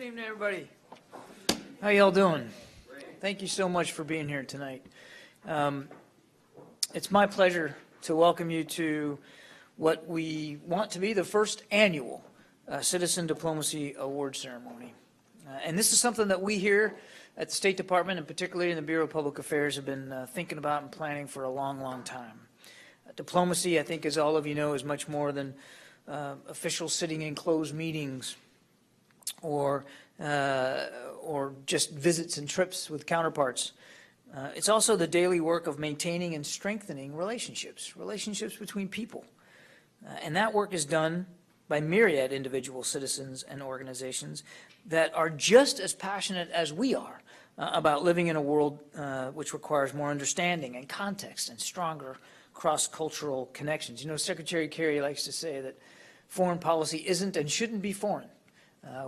Good evening, everybody. How y'all doing? Thank you so much for being here tonight. It's my pleasure to welcome you to what we want to be the first annual Citizen Diplomacy Award Ceremony. And this is something that we here at the State Department, and particularly in the Bureau of Public Affairs, have been thinking about and planning for a long, long time. Diplomacy, I think, as all of you know, is much more than officials sitting in closed meetings or just visits and trips with counterparts. It's also the daily work of maintaining and strengthening relationships between people. And that work is done by myriad individual citizens and organizations that are just as passionate as we are about living in a world which requires more understanding and context and stronger cross-cultural connections. You know, Secretary Kerry likes to say that foreign policy isn't and shouldn't be foreign.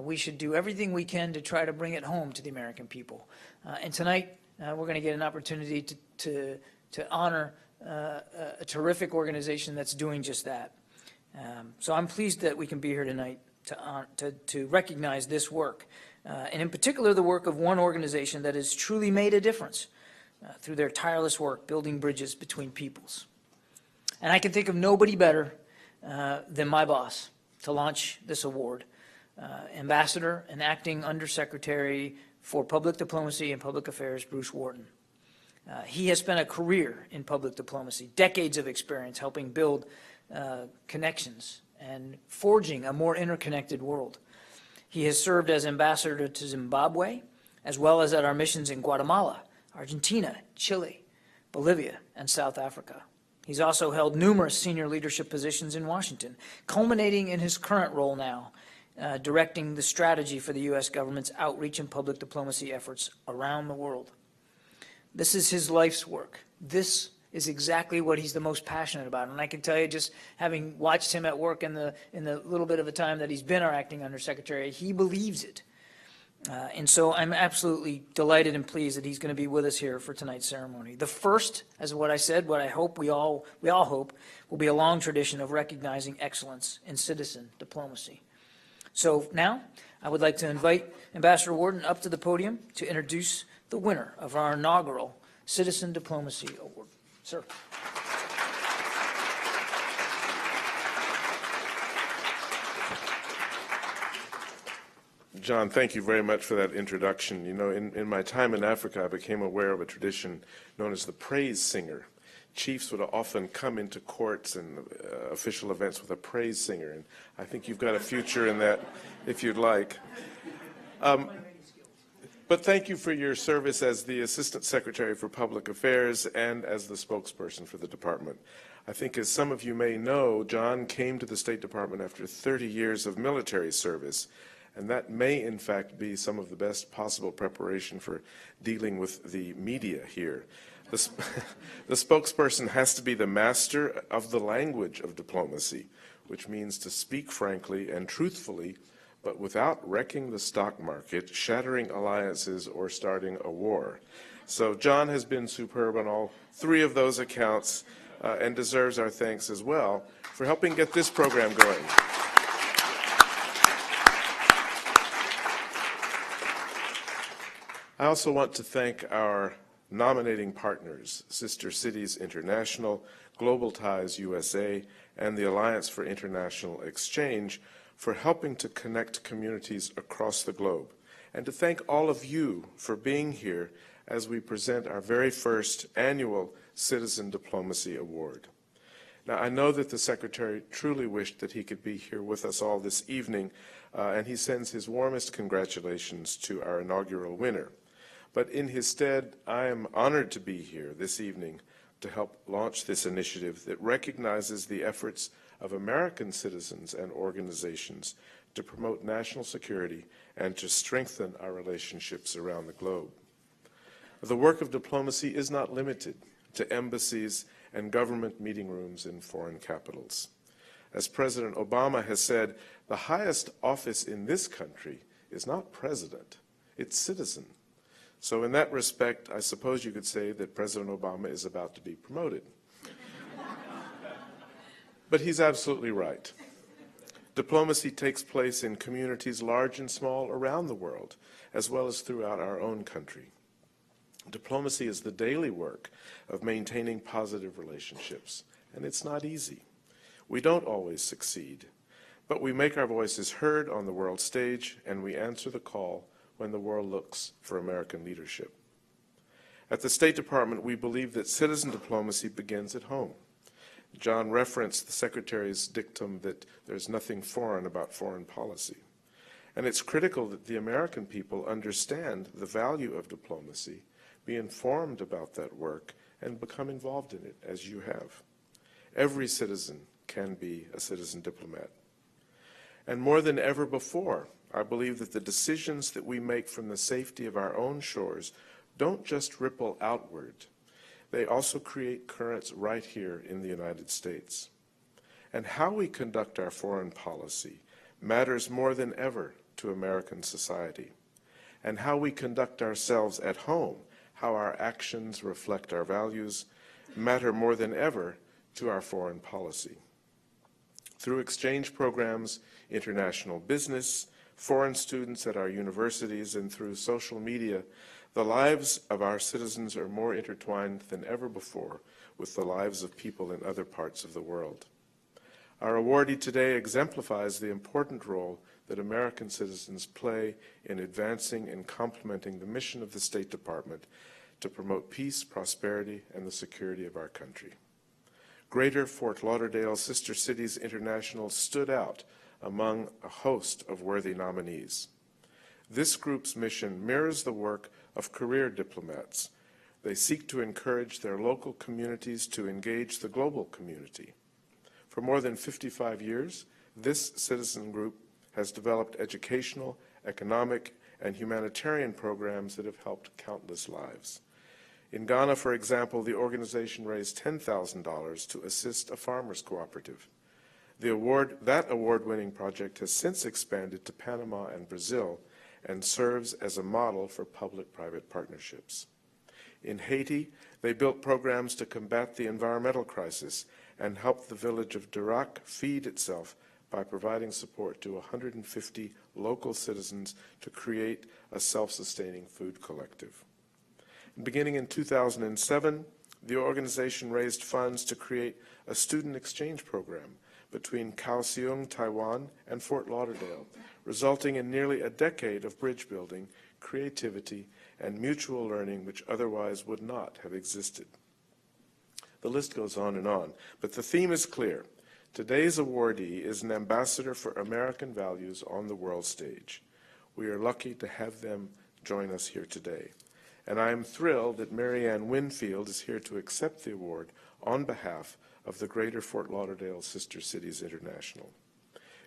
We should do everything we can to try to bring it home to the American people. And tonight, we're going to get an opportunity to honor a terrific organization that's doing just that. So I'm pleased that we can be here tonight to recognize this work, and in particular the work of one organization that has truly made a difference through their tireless work building bridges between peoples. And I can think of nobody better than my boss to launch this award, Ambassador and Acting Undersecretary for Public Diplomacy and Public Affairs, Bruce Wharton. He has spent a career in public diplomacy, decades of experience helping build connections and forging a more interconnected world. He has served as ambassador to Zimbabwe, as well as at our missions in Guatemala, Argentina, Chile, Bolivia, and South Africa. He's also held numerous senior leadership positions in Washington, culminating in his current role now, directing the strategy for the U.S. government's outreach and public diplomacy efforts around the world. This is his life's work. This is exactly what he's the most passionate about. And I can tell you, just having watched him at work in the little bit of a time that he's been our acting undersecretary, he believes it. And so I'm absolutely delighted and pleased that he's going to be with us here for tonight's ceremony. The first, as what I said, what I hope we all hope, will be a long tradition of recognizing excellence in citizen diplomacy. So now I would like to invite Ambassador Wharton up to the podium to introduce the winner of our inaugural Citizen Diplomacy Award. Sir. John, thank you very much for that introduction. You know, in my time in Africa, I became aware of a tradition known as the praise singer. Chiefs would often come into courts and official events with a praise singer, and I think you've got a future in that if you'd like. But thank you for your service as the Assistant Secretary for Public Affairs and as the spokesperson for the department. I think, as some of you may know, John came to the State Department after 30 years of military service, and that may, in fact, be some of the best possible preparation for dealing with the media here. The spokesperson has to be the master of the language of diplomacy, which means to speak frankly and truthfully, but without wrecking the stock market, shattering alliances, or starting a war. So John has been superb on all three of those accounts and deserves our thanks as well for helping get this program going. I also want to thank our nominating partners, Sister Cities International, Global Ties USA, and the Alliance for International Exchange for helping to connect communities across the globe, and to thank all of you for being here as we present our very first annual Citizen Diplomacy Award. Now, I know that the Secretary truly wished that he could be here with us all this evening, and he sends his warmest congratulations to our inaugural winner. But in his stead, I am honored to be here this evening to help launch this initiative that recognizes the efforts of American citizens and organizations to promote national security and to strengthen our relationships around the globe. The work of diplomacy is not limited to embassies and government meeting rooms in foreign capitals. As President Obama has said, the highest office in this country is not president, it's citizen. So in that respect, I suppose you could say that President Obama is about to be promoted. But he's absolutely right. Diplomacy takes place in communities large and small around the world, as well as throughout our own country. Diplomacy is the daily work of maintaining positive relationships, and it's not easy. We don't always succeed, but we make our voices heard on the world stage, and we answer the call when the world looks for American leadership. At the State Department, we believe that citizen diplomacy begins at home. John referenced the Secretary's dictum that there's nothing foreign about foreign policy. And it's critical that the American people understand the value of diplomacy, be informed about that work, and become involved in it, as you have. Every citizen can be a citizen diplomat. And more than ever before, I believe that the decisions that we make from the safety of our own shores don't just ripple outward. They also create currents right here in the United States. And how we conduct our foreign policy matters more than ever to American society. And how we conduct ourselves at home, how our actions reflect our values, matter more than ever to our foreign policy. Through exchange programs, international business, foreign students at our universities, and through social media, the lives of our citizens are more intertwined than ever before with the lives of people in other parts of the world. Our awardee today exemplifies the important role that American citizens play in advancing and complementing the mission of the State Department to promote peace, prosperity, and the security of our country. Greater Fort Lauderdale Sister Cities International stood out among a host of worthy nominees. This group's mission mirrors the work of career diplomats. They seek to encourage their local communities to engage the global community. For more than 55 years, this citizen group has developed educational, economic, and humanitarian programs that have helped countless lives. In Ghana, for example, the organization raised $10,000 to assist a farmers cooperative. That award-winning project has since expanded to Panama and Brazil and serves as a model for public-private partnerships. In Haiti, they built programs to combat the environmental crisis and helped the village of Dirac feed itself by providing support to 150 local citizens to create a self-sustaining food collective. Beginning in 2007, the organization raised funds to create a student exchange program between Kaohsiung, Taiwan, and Fort Lauderdale, resulting in nearly a decade of bridge building, creativity, and mutual learning which otherwise would not have existed. The list goes on, but the theme is clear. Today's awardee is an ambassador for American values on the world stage. We are lucky to have them join us here today. And I am thrilled that Marianne Winfield is here to accept the award on behalf of the Greater Fort Lauderdale Sister Cities International.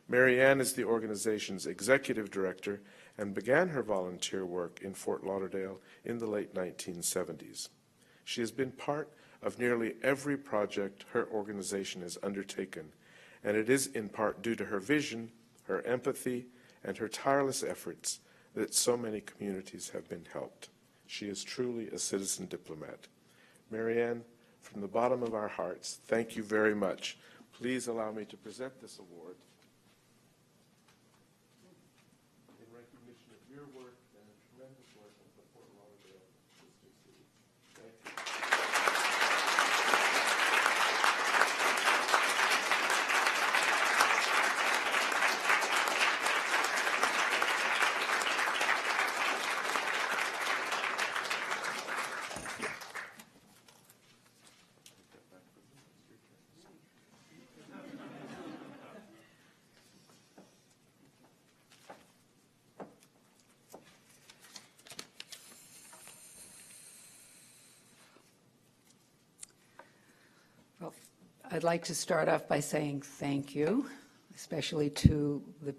Marianne is the organization's executive director and began her volunteer work in Fort Lauderdale in the late 1970s. She has been part of nearly every project her organization has undertaken, and it is in part due to her vision, her empathy, and her tireless efforts that so many communities have been helped. She is truly a citizen diplomat. Marianne, from the bottom of our hearts, thank you very much. Please allow me to present this award in recognition of your work and the tremendous work of the Fort Lauderdale Sister Cities. Thank you. Well, I'd like to start off by saying thank you, especially to the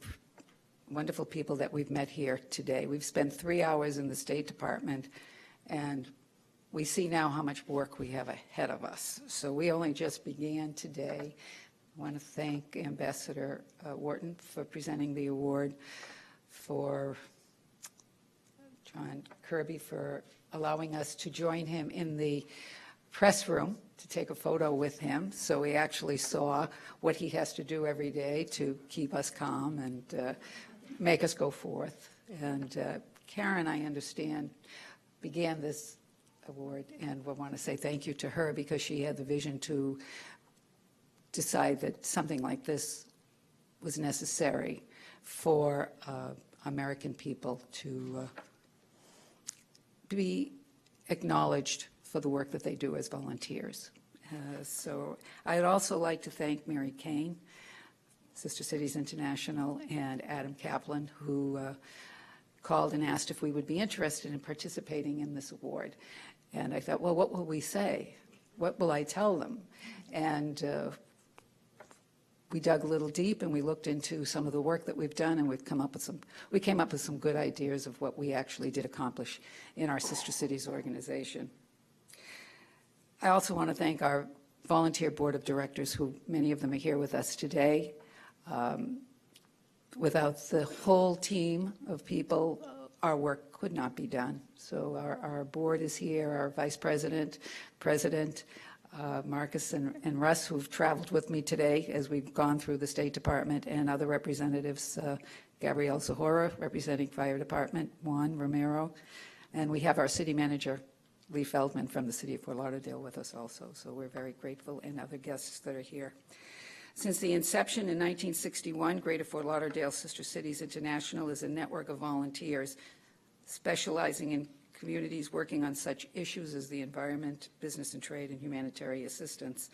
wonderful people that we've met here today. We've spent 3 hours in the State Department, and we see now how much work we have ahead of us. So we only just began today. I want to thank Ambassador Wharton for presenting the award, for John Kirby for allowing us to join him in the press room to take a photo with him, so we actually saw what he has to do every day to keep us calm and make us go forth. And Karen, I understand, began this award, and we want to say thank you to her because she had the vision to decide that something like this was necessary for American people to be acknowledged for the work that they do as volunteers. So I'd also like to thank Mary Kane, Sister Cities International, and Adam Kaplan, who called and asked if we would be interested in participating in this award. And I thought, well, what will we say? What will I tell them? And we dug a little deep and we looked into some of the work that we've done, and we came up with some good ideas of what we actually did accomplish in our Sister Cities organization. I also want to thank our volunteer board of directors, who many of them are here with us today. Without the whole team of people, our work could not be done. So our board is here, our vice president, president, Marcus and Russ, who've traveled with me today as we've gone through the State Department, and other representatives, Gabrielle Zahora, representing Fire Department, Juan Romero, and we have our city manager, Lee Feldman, from the city of Fort Lauderdale with us also. So we're very grateful, and other guests that are here. Since the inception in 1961, Greater Fort Lauderdale Sister Cities International is a network of volunteers specializing in communities working on such issues as the environment, business and trade, and humanitarian assistance.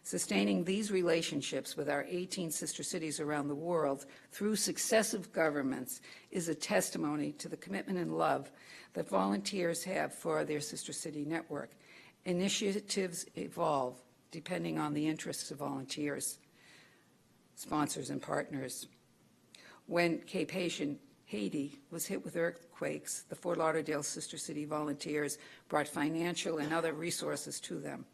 Sustaining these relationships with our 18 sister cities around the world through successive governments is a testimony to the commitment and love that volunteers have for their sister city network. Initiatives evolve depending on the interests of volunteers, sponsors, and partners. When Cape Haiti was hit with earthquakes, the Fort Lauderdale Sister City volunteers brought financial and other resources to them.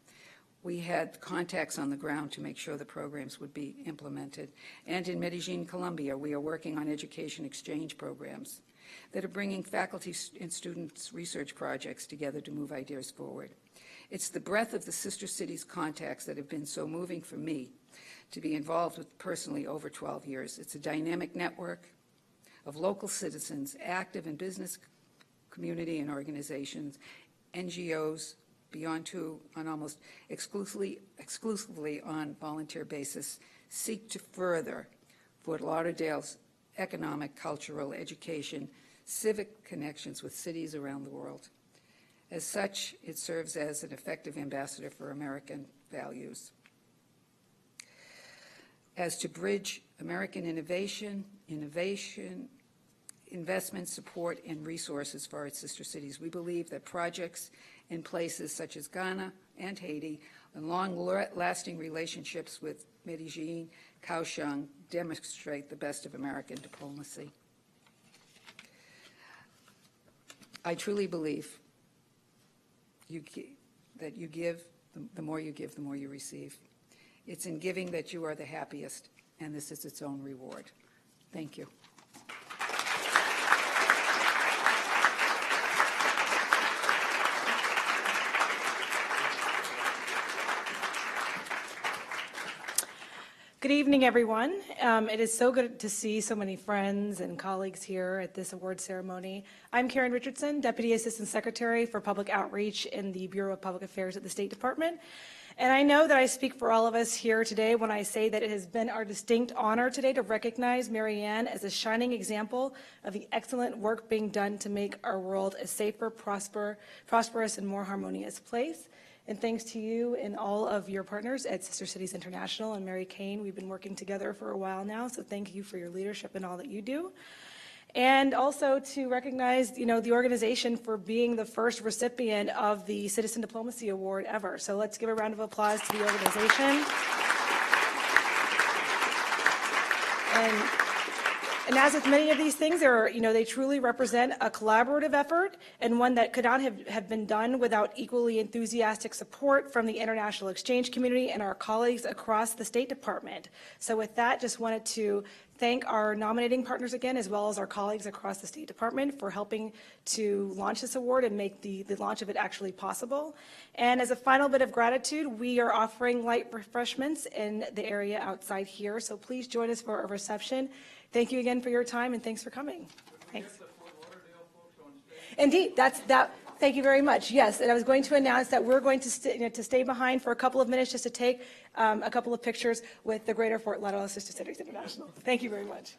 We had contacts on the ground to make sure the programs would be implemented. And in Medellin, Colombia, we are working on education exchange programs that are bringing faculty and students' research projects together to move ideas forward. It's the breadth of the Sister Cities contacts that have been so moving for me to be involved with personally over 12 years. It's a dynamic network of local citizens active in business, community, and organizations, NGOs, Beyond Two, on almost exclusively on volunteer basis, seek to further Fort Lauderdale's economic, cultural, education, civic connections with cities around the world. As such, it serves as an effective ambassador for American values. As to bridge American innovation, investment, support, and resources for its sister cities, we believe that projects in places such as Ghana and Haiti, and long-lasting relationships with Medellin, Kaohsiung, demonstrate the best of American diplomacy. I truly believe that you give, the more you give, the more you receive. It's in giving that you are the happiest, and this is its own reward. Thank you. Good evening, everyone. It is so good to see so many friends and colleagues here at this award ceremony. I'm Karen Richardson, Deputy Assistant Secretary for Public Outreach in the Bureau of Public Affairs at the State Department. And I know that I speak for all of us here today when I say that it has been our distinct honor today to recognize Mary Ann as a shining example of the excellent work being done to make our world a safer, prosperous, and more harmonious place. And thanks to you and all of your partners at Sister Cities International and Mary Kane, we've been working together for a while now, so thank you for your leadership and all that you do. And also to recognize, the organization for being the first recipient of the Citizen Diplomacy Award ever. So let's give a round of applause to the organization. And And as with many of these things, they truly represent a collaborative effort and one that could not have been done without equally enthusiastic support from the international exchange community and our colleagues across the State Department. So with that, just wanted to thank our nominating partners again, as well as our colleagues across the State Department for helping to launch this award and make the launch of it actually possible. And as a final bit of gratitude, we are offering light refreshments in the area outside here. So please join us for a reception. Thank you again for your time, and thanks for coming. Thanks. Indeed, thank you very much. Yes, and I was going to announce that we're going to stay behind for a couple of minutes just to take a couple of pictures with the Greater Fort Lauderdale Sister Cities International. Thank you very much.